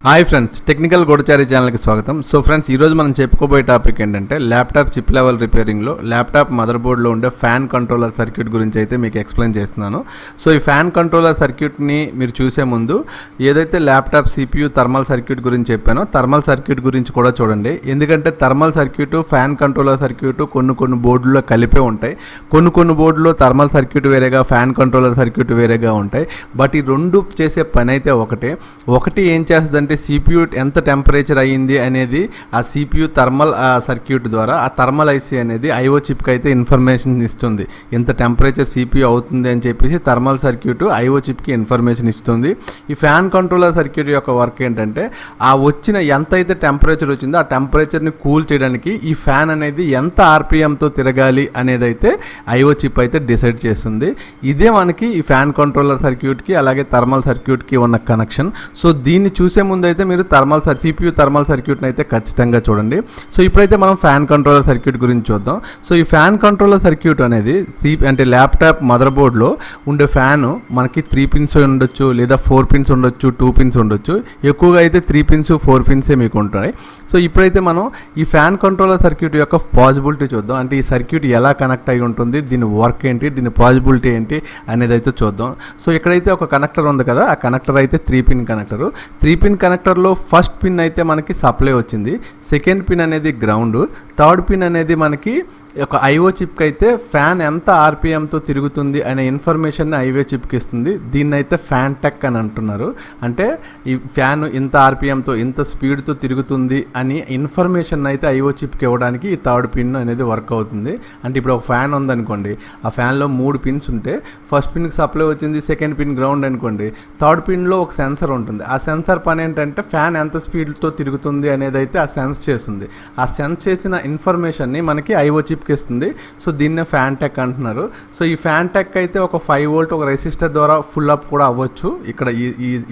Hi friends, technical Goodachari ఛానల్కి స్వాగతం. So friends, ఈరోజు మనం చెప్పుకోబోయే టాపిక్ ఏంటంటే ల్యాప్టాప్ చిప్ లెవెల్ రిపేరింగ్లో ల్యాప్టాప్ మదర్ బోర్డ్లో ఉండే ఫ్యాన్ కంట్రోలర్ సర్క్యూట్ గురించి అయితే మీకు ఎక్స్ప్లెయిన్ చేస్తున్నాను. సో ఈ ఫ్యాన్ కంట్రోలర్ సర్క్యూట్ని మీరు చూసే ముందు ఏదైతే ల్యాప్టాప్ CPU థర్మల్ సర్క్యూట్ గురించి చెప్పానో థర్మల్ సర్క్యూట్ గురించి కూడా చూడండి. ఎందుకంటే thermal circuit fan controller circuit కొన్ని బోర్డుల్లో కలిపే ఉంటాయి. కొన్ని బోర్డులో థర్మల్ సర్క్యూట్ వేరేగా, ఫ్యాన్ కంట్రోలర్ సర్క్యూట్ వేరేగా ఉంటాయి. బట్ ఈ రెండు చేసే పని అయితే ఒకటి ఏం చేస్తుందంటే CPU ఎంత టెంపరేచర్ అయ్యింది అనేది ఆ CPU థర్మల్ సర్క్యూట్ ద్వారా ఆ థర్మల్ ఐసీ అనేది IO చిప్కి అయితే ఇన్ఫర్మేషన్ ఇస్తుంది. ఎంత టెంపరేచర్ CPU అవుతుంది అని చెప్పేసి థర్మల్ సర్క్యూట్ IO చిప్కి ఇన్ఫర్మేషన్ ఇస్తుంది. ఈ ఫ్యాన్ కంట్రోలర్ సర్క్యూట్ యొక్క వర్క్ ఏంటంటే ఆ వచ్చిన ఎంత అయితే టెంపరేచర్ వచ్చిందో ఆ టెంపరేచర్ని కూల్ చేయడానికి ఈ ఫ్యాన్ అనేది ఎంత RPMతో తిరగాలి అనేది అయితే IO చిప్ అయితే డిసైడ్ చేస్తుంది. ఇదే మనకి ఈ ఫ్యాన్ కంట్రోలర్ సర్క్యూట్కి అలాగే థర్మల్ సర్క్యూట్కి ఉన్న కనెక్షన్. సో దీన్ని చూసే ముందు అయితే మీరు CPU థర్మల్ సర్క్యూట్ని అయితే ఖచ్చితంగా చూడండి. సో ఇప్పుడైతే మనం ఫ్యాన్ కంట్రోలర్ సర్క్యూట్ గురించి చూద్దాం. సో ఈ ఫ్యాన్ కంట్రోలర్ సర్క్యూట్ అనేది అంటే ల్యాప్టాప్ మదర్ బోర్డ్లో ఉండే ఫ్యాను మనకి 3 పిన్స్ ఉండొచ్చు, లేదా 4 పిన్స్ ఉండొచ్చు, 2 పిన్స్ ఉండొచ్చు. ఎక్కువగా అయితే 3 పిన్స్ 4 పిన్సే మీకు ఉంటాయి. సో ఇప్పుడైతే మనం ఈ ఫ్యాన్ కంట్రోలర్ సర్క్యూట్ యొక్క పాజిబిలిటీ చూద్దాం. అంటే ఈ సర్క్యూట్ ఎలా కనెక్ట్ అయి ఉంటుంది, దీని వర్క్ ఏంటి, దీని పాజిబిలిటీ ఏంటి అనేది అయితే చూద్దాం. సో ఇక్కడైతే ఒక కనెక్టర్ ఉంది కదా, ఆ కనెక్టర్ అయితే 3 పిన్ కనెక్టర్. 3 పిన్ కనెక్టర్లో ఫస్ట్ పిన్ అయితే మనకి సప్లై వచ్చింది, సెకండ్ పిన్ అనేది గ్రౌండ్, థర్డ్ పిన్ అనేది మనకి ఒక IO చిప్కి అయితే ఫ్యాన్ ఎంత RPMతో తిరుగుతుంది అనే ఇన్ఫర్మేషన్ని IO చిప్కి ఇస్తుంది. దీన్ని అయితే ఫ్యాన్ టెక్ అని అంటున్నారు. అంటే ఈ ఫ్యాన్ ఇంత RPMతో ఇంత స్పీడ్తో తిరుగుతుంది అని ఇన్ఫర్మేషన్ అయితే IO చిప్కి ఇవ్వడానికి ఈ థర్డ్ పిన్ అనేది వర్క్ అవుతుంది. అంటే ఇప్పుడు ఒక ఫ్యాన్ ఉందనుకోండి, ఆ ఫ్యాన్లో 3 పిన్స్ ఉంటే ఫస్ట్ పిన్కి సప్లై వచ్చింది, సెకండ్ పిన్ గ్రౌండ్ అనుకోండి, థర్డ్ పిన్లో ఒక సెన్సర్ ఉంటుంది. ఆ సెన్సర్ పని ఏంటంటే ఫ్యాన్ ఎంత స్పీడ్తో తిరుగుతుంది అనేది అయితే ఆ సెన్స్ చేస్తుంది. ఆ సెన్స్ చేసిన ఇన్ఫర్మేషన్ని మనకి IO చిప్ ఇస్తుంది. సో దీన్నే ఫ్యాన్ టెక్ అంటున్నారు. సో ఈ ఫ్యాన్ టెక్ అయితే ఒక 5 వోల్ట్ ఒక రెసిస్టర్ ద్వారా ఫుల్ అప్ కూడా అవ్వచ్చు ఇక్కడ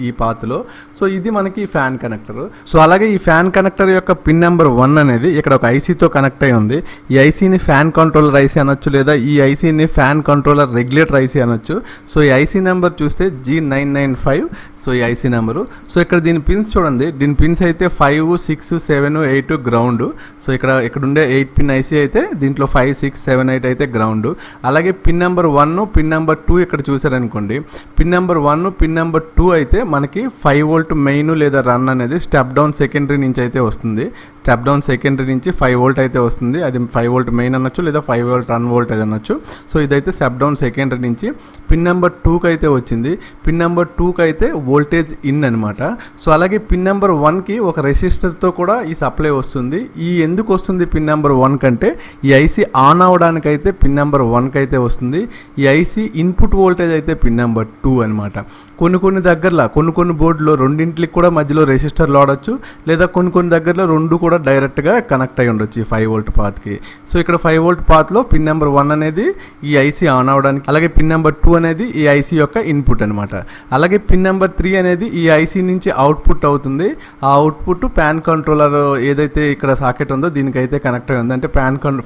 ఈ పాత్లో. సో ఇది మనకి ఫ్యాన్ కనెక్టర్. సో అలాగే ఈ ఫ్యాన్ కనెక్టర్ యొక్క పిన్ నెంబర్ 1 అనేది ఇక్కడ ఒక ఐసీతో కనెక్ట్ అయి ఉంది. ఈ ఐసీని ఫ్యాన్ కంట్రోలర్ ఐసీ అనొచ్చు, లేదా ఈ ఐసీని ఫ్యాన్ కంట్రోలర్ రెగ్యులేటర్ ఐసీ అనొచ్చు. సో ఈ ఐసీ నెంబర్ చూస్తే G995. సో ఈ ఐసీ నెంబరు. సో ఇక్కడ దీని పిన్స్ చూడండి, దీని పిన్స్ అయితే 5, 6, 7, 8 గ్రౌండ్. సో ఇక్కడ ఉండే 8 పిన్ ఐసీ అయితే దీంట్లో 5, 6, 7, 8 అయితే గ్రౌండ్. అలాగే పిన్ నెంబర్ 1, పిన్ నెంబర్ 2 ఇక్కడ చూసారనుకోండి, పిన్ నెంబర్ 1, పిన్ నెంబర్ 2 అయితే మనకి 5 వోల్ట్ మెయిన్ లేదా రన్ అనేది స్టెప్ డౌన్ సెకండరీ నుంచి అయితే వస్తుంది. స్టెప్ డౌన్ సెకండరీ నుంచి 5 వోల్ట్ అయితే వస్తుంది. అది 5 వోల్ట్ మెయిన్ అనొచ్చు, లేదా 5 వోల్ట్ రన్ వోల్టేజ్ అనొచ్చు. సో ఇదైతే స్టెప్ డౌన్ సెకండరీ నుంచి పిన్ నెంబర్ 2కి అయితే వచ్చింది. పిన్ నెంబర్ 2కి అయితే వోల్టేజ్ ఇన్ అనమాట. సో అలాగే పిన్ నెంబర్ 1కి ఒక రెసిస్టర్తో కూడా ఈ సప్లై వస్తుంది. ఈ ఎందుకు వస్తుంది పిన్ నెంబర్ 1 కంటే, ఈ ఐసీ ఆన్ అవ్వడానికి అయితే పిన్ నెంబర్ 1కి అయితే వస్తుంది. ఈ ఐసీ ఇన్పుట్ వోల్టేజ్ అయితే పిన్ నెంబర్ 2 అనమాట. కొన్ని దగ్గరలో కొన్ని బోర్డులో రెండింటికి కూడా మధ్యలో రెసిస్టర్లు వాడచ్చు, లేదా కొన్ని దగ్గరలో రెండు కూడా డైరెక్ట్గా కనెక్ట్ అయి ఉండొచ్చు ఈ 5 వోల్ట్ పాత్కి. సో ఇక్కడ 5 వోల్ట్ పాత్లో పిన్ నెంబర్ 1 అనేది ఈ ఐసీ ఆన్ అవ్వడానికి, అలాగే పిన్ నెంబర్ 2 అనేది ఈ ఐసీ యొక్క ఇన్పుట్ అనమాట. అలాగే పిన్ నెంబర్ 3 అనేది ఈ ఐసీ నుంచి అవుట్పుట్ అవుతుంది. ఆ అవుట్పుట్ ఫ్యాన్ కంట్రోలర్ ఏదైతే ఇక్కడ సాకెట్ ఉందో దీనికైతే కనెక్ట్ అయి ఉంది. అంటే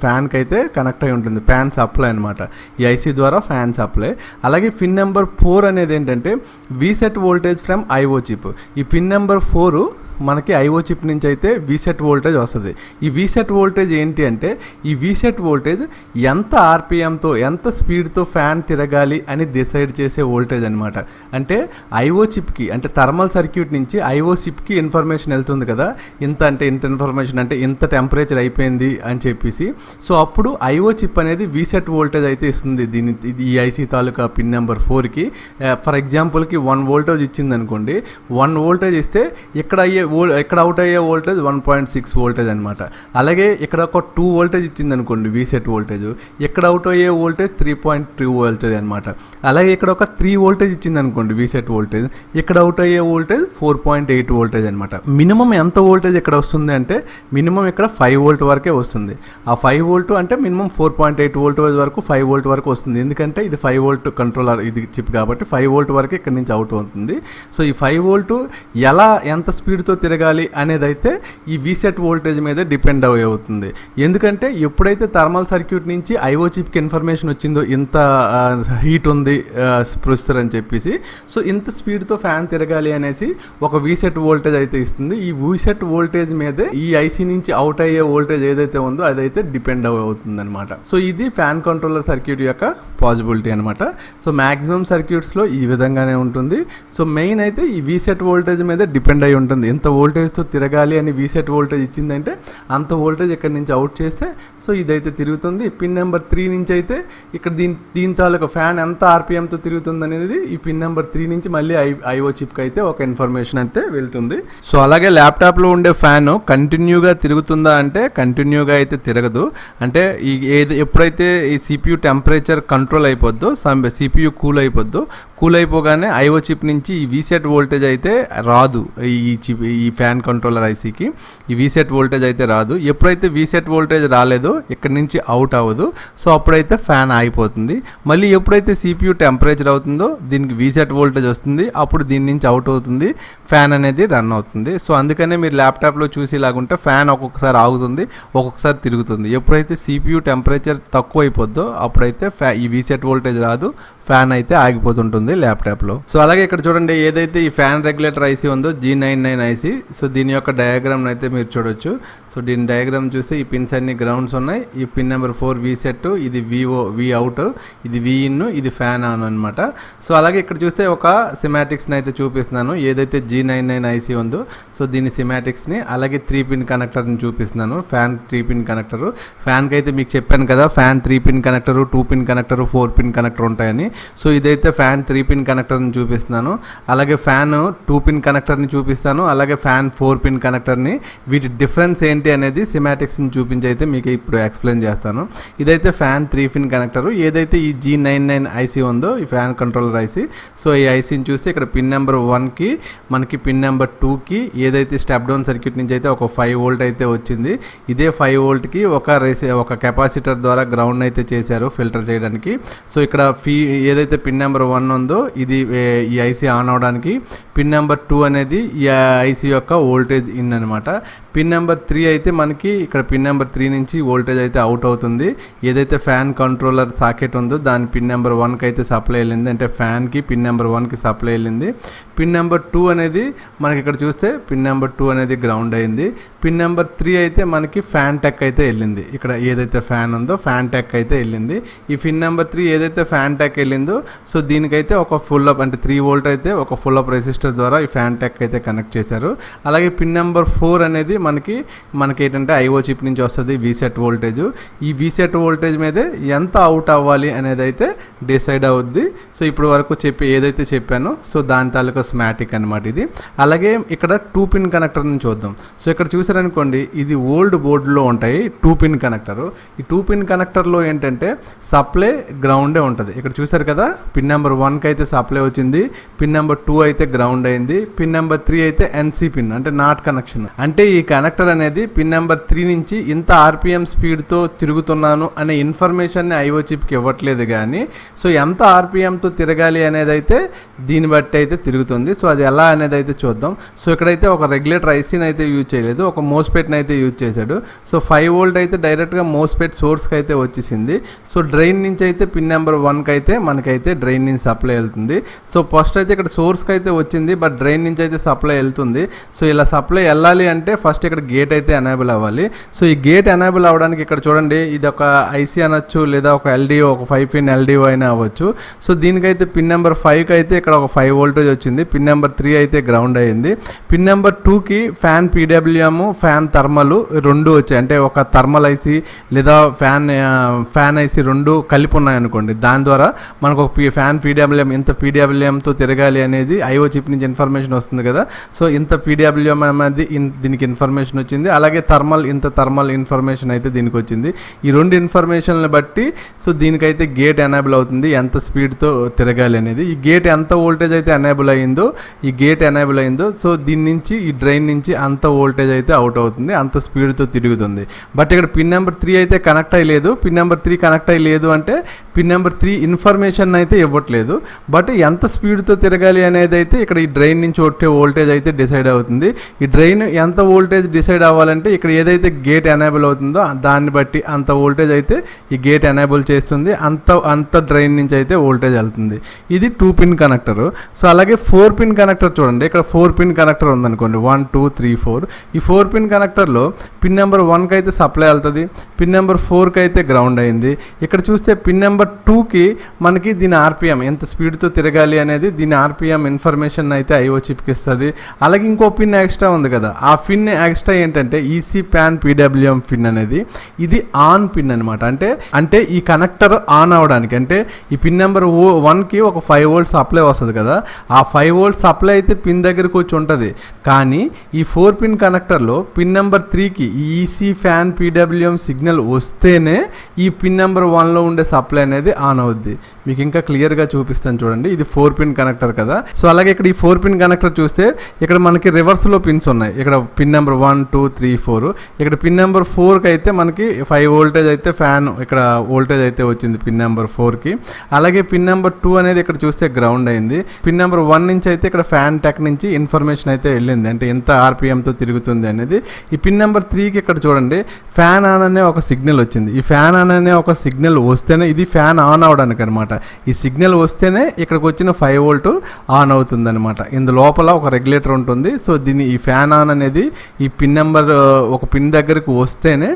ఫ్యాన్కి అయితే కనెక్ట్ అయి ఉంటుంది, ఫ్యాన్ సప్లై అనమాట. ఈ ఐసీ ద్వారా ఫ్యాన్ సప్లై. అలాగే పిన్ నెంబర్ 4 అనేది ఏంటంటే వీసెట్ వోల్టేజ్ ఫ్రమ్ IO చిప్. ఈ పిన్ నెంబర్ 4 మనకి IO చిప్ నుంచి అయితే వీసెట్ వోల్టేజ్ వస్తుంది. ఈ వీసెట్ వోల్టేజ్ ఏంటి అంటే, ఈ వీసెట్ వోల్టేజ్ ఎంత RPMతో ఎంత స్పీడ్తో ఫ్యాన్ తిరగాలి అని డిసైడ్ చేసే వోల్టేజ్ అనమాట. అంటే IO చిప్కి, అంటే థర్మల్ సర్క్యూట్ నుంచి IO చిప్కి ఇన్ఫర్మేషన్ వెళ్తుంది కదా, ఇంత ఇన్ఫర్మేషన్ అంటే ఇంత టెంపరేచర్ అయిపోయింది అని చెప్పేసి. సో అప్పుడు IO చిప్ అనేది వీసెట్ వోల్టేజ్ అయితే ఇస్తుంది ఈ ఐసీ తాలూకా పిన్ నెంబర్ 4కి. ఫర్ ఎగ్జాంపుల్కి 1 వోల్టేజ్ ఇచ్చింది అనుకోండి, 1 వోల్టేజ్ ఇస్తే ఇక్కడ అవుట్ అయ్యే వోల్టేజ్ 1.6 వోల్టేజ్ అనమాట. అలాగే ఇక్కడ ఒక 2 వోల్టేజ్ ఇచ్చింది అనుకోండి వీసెట్ వోల్టేజ్, ఇక్కడ అవుట్ అయ్యే వోల్టేజ్ 3.2 వోల్టేజ్ అనమాట. అలాగే ఇక్కడ ఒక 3 వోల్టేజ్ ఇచ్చింది అనుకోండి వీసెట్ వోల్టేజ్, ఇక్కడ అవుట్ అయ్యే వోల్టేజ్ 4.8 వోల్టేజ్ అనమాట. మినిమం ఎంత వోల్టేజ్ ఇక్కడ వస్తుంది అంటే, మినిమం ఇక్కడ 5 వోల్ట్ వరకే వస్తుంది. ఆ 5 వోల్ట్ అంటే మినిమం 4.8 వోల్టేజ్ వరకు 5 వోల్ట్ వరకు వస్తుంది. ఎందుకంటే ఇది 5 వోల్ట్ కంట్రోలర్ ఇది చిప్ కాబట్టి 5 వోల్ట్ వరకు ఇక్కడ నుంచి అవుట్ అవుతుంది. సో ఈ 5 వోల్ట్ ఎంత స్పీడ్తో తిరగాలి అనేది అయితే ఈ వీసెట్ వోల్టేజ్ మీద డిపెండ్ అవుతుంది. ఎందుకంటే ఎప్పుడైతే థర్మల్ సర్క్యూట్ నుంచి ఐఓ చిప్కి ఇన్ఫర్మేషన్ వచ్చిందో ఇంత హీట్ ఉంది ప్రొసెసర్ అని చెప్పేసి, సో ఇంత స్పీడ్తో ఫ్యాన్ తిరగాలి అనేసి ఒక వీసెట్ వోల్టేజ్ అయితే ఇస్తుంది. ఈ వీసెట్ వోల్టేజ్ మీదే ఈ ఐసీ నుంచి అవుట్ అయ్యే వోల్టేజ్ ఏదైతే ఉందో అదైతే డిపెండ్ అవుతుంది అనమాట. సో ఇది ఫ్యాన్ కంట్రోలర్ సర్క్యూట్ యొక్క పాసిబిలిటీ అనమాట. సో మ్యాక్సిమం సర్క్యూట్స్లో ఈ విధంగానే ఉంటుంది. సో మెయిన్ అయితే ఈ వీసెట్ వోల్టేజ్ మీద డిపెండ్ అయి ఉంటుంది. ఎంత వోల్టేజ్తో తిరగాలి అని వీసెట్ వోల్టేజ్ ఇచ్చిందంటే అంత వోల్టేజ్ ఇక్కడ నుంచి అవుట్ చేస్తే సో ఇదైతే తిరుగుతుంది. పిన్ నెంబర్ 3 నుంచి అయితే ఇక్కడ దీని తాలూకా ఫ్యాన్ ఎంత ఆర్పిఎంతో తిరుగుతుంది అనేది ఈ పిన్ నెంబర్ 3 నుంచి మళ్ళీ ఐఓ చిప్కి అయితే ఒక ఇన్ఫర్మేషన్ అయితే వెళ్తుంది. సో అలాగే ల్యాప్టాప్లో ఉండే ఫ్యాన్ కంటిన్యూగా తిరుగుతుందా అంటే కంటిన్యూగా అయితే తిరగదు. అంటే ఎప్పుడైతే ఈ సిపియు టెంపరేచర్ కంట్రోల్ అయిపోద్దో, సిపియు కూల్ అయిపోగానే ఐఓ చిప్ నుంచి ఈ వీసెట్ వోల్టేజ్ అయితే రాదు. ఈ ఫ్యాన్ కంట్రోలర్ ఐసీకి ఈ వీసెట్ వోల్టేజ్ అయితే రాదు. ఎప్పుడైతే వీసెట్ వోల్టేజ్ రాలేదో ఇక్కడ నుంచి అవుట్ అవ్వదు. సో అప్పుడైతే ఫ్యాన్ ఆగిపోతుంది. మళ్ళీ ఎప్పుడైతే సిపియు టెంపరేచర్ అవుతుందో దీనికి వీసెట్ వోల్టేజ్ వస్తుంది. అప్పుడు దీని నుంచి అవుట్ అవుతుంది, ఫ్యాన్ అనేది రన్ అవుతుంది. సో అందుకనే మీరు ల్యాప్టాప్లో చూసేలాగుంటే ఫ్యాన్ ఒక్కొక్కసారి ఆగుతుంది, ఒక్కొక్కసారి తిరుగుతుంది. ఎప్పుడైతే సిపియు టెంపరేచర్ తక్కువ అయిపోద్దో అప్పుడైతే ఈ వీసెట్ వోల్టేజ్ రాదు, ఫ్యాన్ అయితే ఆగిపోతుంటుంది ల్యాప్టాప్లో. సో అలాగే ఇక్కడ చూడండి, ఏదైతే ఈ ఫ్యాన్ రెగ్యులేటర్ ఐసీ ఉందో G99 ఐసీ, సో దీని యొక్క డయాగ్రామ్ అయితే మీరు చూడొచ్చు. సో దీని డయాగ్రామ్ చూస్తే ఈ పిన్స్ అన్ని గ్రౌండ్స్ ఉన్నాయి. ఈ పిన్ నెంబర్ 4 వి సెట్, ఇది వి అవుట్, ఇది వి ఇన్, ఇది ఫ్యాన్ ఆన్ అనమాట. సో అలాగే ఇక్కడ చూస్తే ఒక సిమాటిక్స్ని అయితే చూపిస్తున్నాను. ఏదైతే G99 ఐసీ ఉందో సో దీని సిమాటిక్స్ని, అలాగే 3 పిన్ కనెక్టర్ని చూపిస్తున్నాను. Fan 3 pin connector. ఫ్యాన్కి అయితే మీకు చెప్పాను కదా, fan 3 pin connector, 2 pin connector, 4 pin connector ఉంటాయని. సో ఇదైతే ఫ్యాన్ 3 పిన్ కనెక్టర్ని చూపిస్తున్నాను. అలాగే ఫ్యాన్ 2 పిన్ కనెక్టర్ని చూపిస్తాను. అలాగే ఫ్యాన్ 4 పిన్ కనెక్టర్ని, వీటి డిఫరెన్స్ ఏంటి అనేది సిమాటిక్స్ని చూపించి అయితే మీకు ఇప్పుడు ఎక్స్ప్లెయిన్ చేస్తాను. ఇదైతే ఫ్యాన్ 3 పిన్ కనెక్టరు. ఏదైతే ఈ G99 ఐసీ ఉందో ఈ ఫ్యాన్ కంట్రోలర్ ఐసీ, సో ఈ ఐసీని చూస్తే ఇక్కడ పిన్ నెంబర్ 1కి మనకి పిన్ నెంబర్ 2కి ఏదైతే స్టెప్ డౌన్ సర్క్యూట్ నుంచి అయితే ఒక 5 వోల్ట్ అయితే వచ్చింది. ఇదే 5 వోల్ట్కి ఒక కెపాసిటర్ ద్వారా గ్రౌండ్ అయితే చేశారు ఫిల్టర్ చేయడానికి. సో ఇక్కడ ఏదైతే పిన్ నెంబర్ 1 ఉందో ఇది ఈ ఐసీ ఆన్ అవడానికి, పిన్ నెంబర్ 2 అనేది ఈ ఐసీ యొక్క వోల్టేజ్ ఇన్ అనమాట. పిన్ నెంబర్ 3 అయితే మనకి ఇక్కడ పిన్ నెంబర్ 3 నుంచి వోల్టేజ్ అయితే అవుట్ అవుతుంది. ఏదైతే ఫ్యాన్ కంట్రోలర్ సాకెట్ ఉందో దాని పిన్ నెంబర్ 1కి అయితే సప్లై వెళ్ళింది, అంటే ఫ్యాన్కి పిన్ నెంబర్ 1కి సప్లై వెళ్ళింది. పిన్ నెంబర్ 2 అనేది మనకి ఇక్కడ చూస్తే పిన్ నెంబర్ 2 అనేది గ్రౌండ్ అయింది. పిన్ నెంబర్ 3 అయితే మనకి ఫ్యాన్ టెక్ అయితే వెళ్ళింది. ఇక్కడ ఏదైతే ఫ్యాన్ ఉందో ఫ్యాన్ టెక్ అయితే వెళ్ళింది. ఈ పిన్ నెంబర్ 3 ఏదైతే ఫ్యాన్ టెక్ వెళ్ళిందో సో దీనికైతే ఒక ఫుల్ అప్ అంటే 3 వోల్ట్ అయితే ఒక ఫుల్ అప్ రెసిస్టర్ ద్వారా ఈ ఫ్యాన్ టెక్ అయితే కనెక్ట్ చేశారు. అలాగే పిన్ నెంబర్ 4 అనేది మనకి ఏంటంటే ఐఓ చిప్ నుంచి వస్తుంది వీసెట్ వోల్టేజ్. ఈ వీసెట్ వోల్టేజ్ మీదే ఎంత అవుట్ అవ్వాలి అనేది అయితే డిసైడ్ అవుద్ది. సో ఇప్పుడు వరకు ఏదైతే చెప్పానో సో దాని తాలూకా స్మాటిక్ అనమాట ఇది. అలాగే ఇక్కడ 2 పిన్ కనెక్టర్ని చూద్దాం. సో ఇక్కడ చూసారనుకోండి, ఇది ఓల్డ్ బోర్డులో ఉంటాయి 2 పిన్ కనెక్టరు. ఈ 2 పిన్ కనెక్టర్లో ఏంటంటే సప్లై గ్రౌండే ఉంటుంది. ఇక్కడ చూసారు కదా, పిన్ నెంబర్ 1కి అయితే సప్లై వచ్చింది, పిన్ నెంబర్ 2 అయితే గ్రౌండ్ అయింది, పిన్ నెంబర్ 3 అయితే ఎన్సీ పిన్ అంటే నాట్ కనెక్షన్. అంటే ఈ కనెక్టర్ అనేది పిన్ నెంబర్ 3 నుంచి ఇంత ఆర్పిఎం స్పీడ్తో తిరుగుతున్నాను అనే ఇన్ఫర్మేషన్ని ఐఓ చిప్కి ఇవ్వట్లేదు, కానీ సో ఎంత ఆర్పిఎంతో తిరగాలి అనేది అయితే దీన్ని బట్టి అయితే తిరుగుతుంది. సో అది ఎలా అనేది అయితే చూద్దాం. సో ఇక్కడైతే ఒక రెగ్యులేటర్ ఐసీని అయితే యూజ్ చేయలేదు, ఒక మోస్ఫెట్ని అయితే యూజ్ చేశాడు. సో 5 వోల్ట్ అయితే డైరెక్ట్గా మోస్ఫెట్ సోర్స్కి అయితే వచ్చేసింది. సో డ్రైన్ నుంచి అయితే పిన్ నెంబర్ 1కి అయితే మనకైతే డ్రైన్ నుంచి సప్లై వెళ్తుంది. సో ఫస్ట్ అయితే ఇక్కడ సోర్స్కి అయితే వచ్చింది, బట్ డ్రైన్ నుంచి అయితే సప్లై వెళ్తుంది. సో ఇలా సప్లై వెళ్ళాలి అంటే ఫస్ట్ ఇక్కడ గేట్ అయితే ఎనేబుల్ అవ్వాలి. సో ఈ గేట్ ఎనేబుల్ అవ్వడానికి ఇక్కడ చూడండి, ఇది ఒక ఐసీ అనొచ్చు లేదా ఒక ఎల్డిఓ, ఒక 5 పిన్ ఎల్డిఓ అయినా అవ్వచ్చు. సో దీనికైతే పిన్ నెంబర్ 5కి అయితే ఇక్కడ ఒక 5 వోల్టేజ్ వచ్చింది, పిన్ నెంబర్ 3 అయితే గ్రౌండ్ అయ్యింది. పిన్ నెంబర్ 2కి ఫ్యాన్ పీడబ్ల్యూఎం, ఫ్యాన్ థర్మల్ 2 వచ్చాయి, అంటే ఒక థర్మల్ ఐసీ లేదా ఫ్యాన్ ఐసీ 2 కలిపి ఉన్నాయి అనుకోండి. దాని ద్వారా మనకు ఒక ఫ్యాన్ పీడబ్ల్యూఎం ఇంత పీడబ్ల్యూఎంతో తిరగాలి అనేది ఐఓ చిప్ నుంచి ఇన్ఫర్మేషన్ వస్తుంది కదా. సో ఇంత పీడబ్ల్యూఎం అనేది దీనికి ఇన్ఫర్మేషన్ వచ్చింది. అలాగే ఇంత థర్మల్ ఇన్ఫర్మేషన్ అయితే దీనికి వచ్చింది. ఈ 2 ఇన్ఫర్మేషన్లను బట్టి సో దీనికైతే గేట్ ఎనేబుల్ అవుతుంది, ఎంత స్పీడ్తో తిరగాలి అనేది. ఈ గేట్ ఎంత వోల్టేజ్ అయితే ఎనేబుల్ అయిందో సో దీని నుంచి ఈ డ్రైన్ నుంచి అంత వోల్టేజ్ అయితే అవుట్ అవుతుంది, అంత స్పీడ్తో తిరుగుతుంది. బట్ ఇక్కడ పిన్ నెంబర్ 3 అయితే కనెక్ట్ అయ్యలేదు. పిన్ నెంబర్ 3 కనెక్ట్ అయ్యలేదు అంటే పిన్ నెంబర్ 3 ఇన్ఫర్మేషన్ ఇన్ఫర్మేషన్ అయితే ఇవ్వట్లేదు. బట్ ఎంత స్పీడ్తో తిరగాలి అనేది అయితే ఇక్కడ ఈ డ్రైన్ నుంచి వచ్చే వోల్టేజ్ అయితే డిసైడ్ అవుతుంది. ఈ డ్రైన్ ఎంత వోల్టేజ్ డిసైడ్ అవ్వాలంటే ఇక్కడ ఏదైతే గేట్ ఎనేబుల్ అవుతుందో దాన్ని బట్టి అంత వోల్టేజ్ అయితే ఈ గేట్ ఎనేబుల్ చేస్తుంది, అంత డ్రైన్ నుంచి అయితే వోల్టేజ్ వెళ్తుంది. ఇది 2 పిన్ కనెక్టర్. సో అలాగే 4 పిన్ కనెక్టర్ చూడండి, ఇక్కడ 4 పిన్ కనెక్టర్ ఉందనుకోండి, 1 2 3 4. ఈ 4 పిన్ కనెక్టర్లో పిన్ నెంబర్ 1కి అయితే సప్లై వెళ్తుంది, పిన్ నెంబర్ 4కి అయితే గ్రౌండ్ అయింది. ఇక్కడ చూస్తే పిన్ నెంబర్ 2కి మనకి దీని ఆర్పిఎం ఎంత స్పీడ్తో తిరగాలి అనేది దీని ఆర్పిఎం ఇన్ఫర్మేషన్ అయితే ఐఓ చిప్కి ఇస్తుంది. అలాగే ఇంకో పిన్ ఎక్స్ట్రా ఉంది కదా, ఆ పిన్ ఎక్స్ట్రా ఏంటంటే ఈసీ ప్యాన్ పీడబ్ల్యూఎం పిన్ అనేది ఇది ఆన్ పిన్ అనమాట. అంటే ఈ కనెక్టర్ ఆన్ అవడానికి, అంటే ఈ పిన్ నెంబర్ 1కి ఒక 5 వోల్ట్ సప్లై వస్తుంది కదా, ఆ 5 వోల్ట్ సప్లై అయితే పిన్ దగ్గరకు వచ్చి ఉంటుంది. కానీ ఈ 4 పిన్ కనెక్టర్లో పిన్ నెంబర్ 3కి ఈసీ ఫ్యాన్ పీడబ్ల్యూఎం సిగ్నల్ వస్తేనే ఈ పిన్ నెంబర్ 1లో ఉండే సప్లై అనేది ఆన్ అవుద్ది. మీకు ఇంకా క్లియర్గా చూపిస్తాను చూడండి. ఇది 4 పిన్ కనెక్టర్ కదా. సో అలాగే ఇక్కడ ఈ 4 పిన్ కనెక్టర్ చూస్తే ఇక్కడ మనకి రివర్స్లో పిన్స్ ఉన్నాయి. ఇక్కడ పిన్ నెంబర్ 1 2 3 4. ఇక్కడ పిన్ నెంబర్ 4కి అయితే మనకి 5 వోల్టేజ్ అయితే ఫ్యాన్ ఇక్కడ వోల్టేజ్ అయితే వచ్చింది పిన్ నెంబర్ 4కి. అలాగే పిన్ నెంబర్ 2 అనేది ఇక్కడ చూస్తే గ్రౌండ్ అయింది. పిన్ నెంబర్ 1 నుంచి అయితే ఇక్కడ ఫ్యాన్ టెక్ నుంచి ఇన్ఫర్మేషన్ అయితే వెళ్ళింది, అంటే ఎంత ఆర్పిఎంతో తిరుగుతుంది అనేది. ఈ పిన్ నెంబర్ 3కి ఇక్కడ చూడండి ఫ్యాన్ ఆన్ అనే ఒక సిగ్నల్ వచ్చింది. ఈ ఫ్యాన్ ఆన్ అనే ఒక సిగ్నల్ వస్తేనే ఇది ఫ్యాన్ ఆన్ అవడానికి అనమాట. ఈ సిగ్నల్ వస్తేనే ఇక్కడికి వచ్చిన 5 వోల్ట్ ఆన్ అవుతుంది అనమాట. ఇందు లోపల ఒక రెగ్యులేటర్ ఉంటుంది. సో దీన్ని ఈ ఫ్యాన్ ఆన్ అనేది ఈ పిన్ నెంబర్ ఒక పిన్ దగ్గరికి వస్తేనే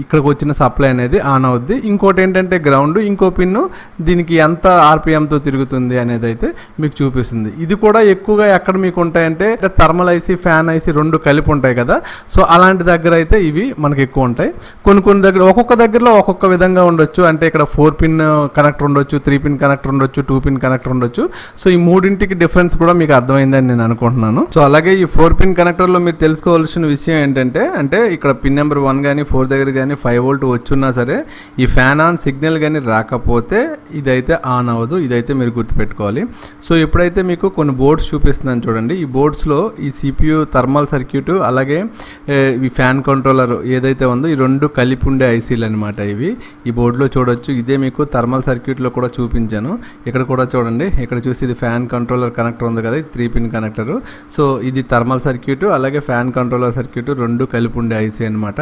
ఇక్కడికి వచ్చిన సప్లై అనేది ఆన్ అవుద్ది. ఇంకోటి ఏంటంటే గ్రౌండ్, ఇంకో పిన్ను దీనికి ఎంత ఆర్పిఎంతో తిరుగుతుంది అనేది అయితే మీకు చూపిస్తుంది. ఇది కూడా ఎక్కువగా ఎక్కడ మీకు ఉంటాయంటే థర్మల్ ఐసీ ఫ్యాన్ ఐసీ 2 కలిపి ఉంటాయి కదా. సో అలాంటి దగ్గర అయితే ఇవి మనకి ఎక్కువ ఉంటాయి. కొన్ని దగ్గర ఒక్కొక్క దగ్గరలో ఒక్కొక్క విధంగా ఉండొచ్చు. అంటే ఇక్కడ 4 పిన్ కనెక్టర్ ఉండొచ్చు, 3 పిన్ కనెక్టర్ ఉండొచ్చు, 2 పిన్ కనెక్టర్ ఉండొచ్చు. సో ఈ మూడింటికి డిఫరెన్స్ కూడా మీకు అర్థమైందని నేను అనుకుంటున్నాను. సో అలాగే ఈ 4 పిన్ కనెక్టర్లో మీరు తెలుసుకోవాల్సిన విషయం ఏంటంటే, అంటే ఇక్కడ పిన్ నెంబర్ 1 కానీ 4 దగ్గర కానీ 5 వోల్ట్ వచ్చున్నా సరే ఈ ఫ్యాన్ ఆన్ సిగ్నల్ కానీ రాకపోతే ఇదైతే ఆన్ అవ్వదు. ఇదైతే మీరు గుర్తుపెట్టుకోవాలి. సో ఎప్పుడైతే మీకు కొన్ని బోర్డ్స్ చూపిస్తున్నాను చూడండి. ఈ బోర్డ్స్లో ఈ సిపియు థర్మల్ సర్క్యూట్ అలాగే ఈ ఫ్యాన్ కంట్రోలర్ ఏదైతే ఉందో ఈ 2 కలిపి ఉండే ఐసీలు అనమాట ఇవి. ఈ బోర్డులో చూడొచ్చు. ఇదే మీకు థర్మల్ సర్క్యూట్లో కూడా చూపించాను. ఇక్కడ కూడా చూడండి, ఇక్కడ చూసి ఇది ఫ్యాన్ కంట్రోలర్ కనెక్టర్ ఉంది కదా, ఇది 3 పిన్ కనెక్టర్. సో ఇది థర్మల్ సర్క్యూట్ అలాగే ఫ్యాన్ కంట్రోలర్ సర్క్యూట్ 2 కలిపి ఉండే ఐసీ అనమాట.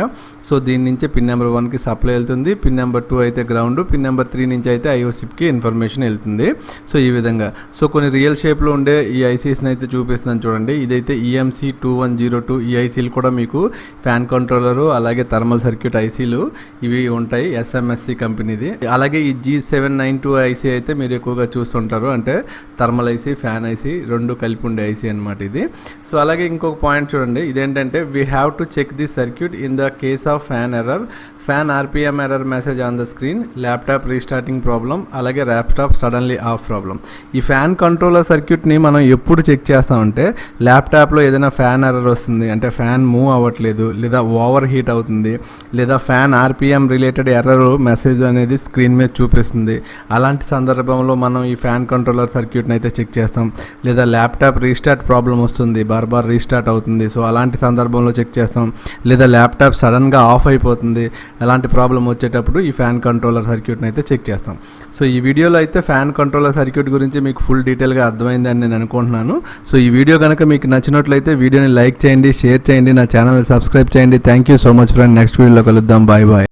సో దీని నుంచి పిన్ నెంబర్ 1కి సప్లై వెళ్తుంది, పిన్ నెంబర్ 2 అయితే గ్రౌండ్, పిన్ నెంబర్ 3 నుంచి అయితే ఐఓ చిప్కి ఇన్ఫర్మేషన్ వెళ్తుంది. సో ఈ విధంగా సో కొన్ని రియల్ షేప్లో ఉండే ఈ ఐసీస్ని అయితే చూపిస్తున్నాను చూడండి. ఇదైతే ఈఎంసీ 2102. ఈ ఐసీలు కూడా మీకు ఫ్యాన్ కంట్రోలరు అలాగే థర్మల్ సర్క్యూట్ ఐసీలు ఇవి ఉంటాయి, ఎస్ఎంఎస్సి కంపెనీది. అలాగే ఈ G792 ఐసీ అయితే మీరు ఎక్కువగా చూస్తుంటారు, అంటే థర్మల్ ఐసీ ఫ్యాన్ ఐసీ 2 కలిపి ఉండే ఐసీ అనమాట ఇది. సో అలాగే ఇంకొక పాయింట్ చూడండి, ఇదేంటంటే we have to check the circuit in the case of fan error, fan RPM error message on the screen, laptop restarting problem, అలాగే ల్యాప్టాప్ సడన్లీ ఆఫ్ ప్రాబ్లం. ఈ ఫ్యాన్ కంట్రోలర్ సర్క్యూట్ని మనం ఎప్పుడు చెక్ చేస్తామంటే ల్యాప్టాప్లో ఏదైనా ఫ్యాన్ ఎర్రర్ వస్తుంది, అంటే ఫ్యాన్ మూవ్ అవ్వట్లేదు, లేదా ఓవర్ హీట్ అవుతుంది, లేదా fan RPM related error message అనేది స్క్రీన్ మీద చూపిస్తుంది. అలాంటి సందర్భంలో మనం ఈ ఫ్యాన్ కంట్రోలర్ సర్క్యూట్ని అయితే చెక్ చేస్తాం. లేదా ల్యాప్టాప్ రీస్టార్ట్ ప్రాబ్లం వస్తుంది, బార్ రీస్టార్ట్ అవుతుంది, సో అలాంటి సందర్భంలో చెక్ చేస్తాం. లేదా ల్యాప్టాప్ సడన్గా ఆఫ్ అయిపోతుంది, అలాంటి ప్రాబ్లం వచ్చేటప్పుడు ఈ ఫ్యాన్ కంట్రోలర్ సర్క్యూట్ని అయితే చెక్ చేస్తాం. సో ఈ వీడియోలో అయితే ఫ్యాన్ కంట్రోలర్ సర్క్యూట్ గురించి మీకు ఫుల్ డీటెయిల్గా అర్థమైందని నేను అనుకుంటున్నాను. సో ఈ వీడియో కనుక మీకు నచ్చినట్లయితే వీడియోని లైక్ చేయండి, షేర్ చేయండి, నా ఛానల్ని సబ్స్క్రైబ్ చేయండి. Thank you so much friend. Next వీడియోలో కలుద్దాం. Bye bye.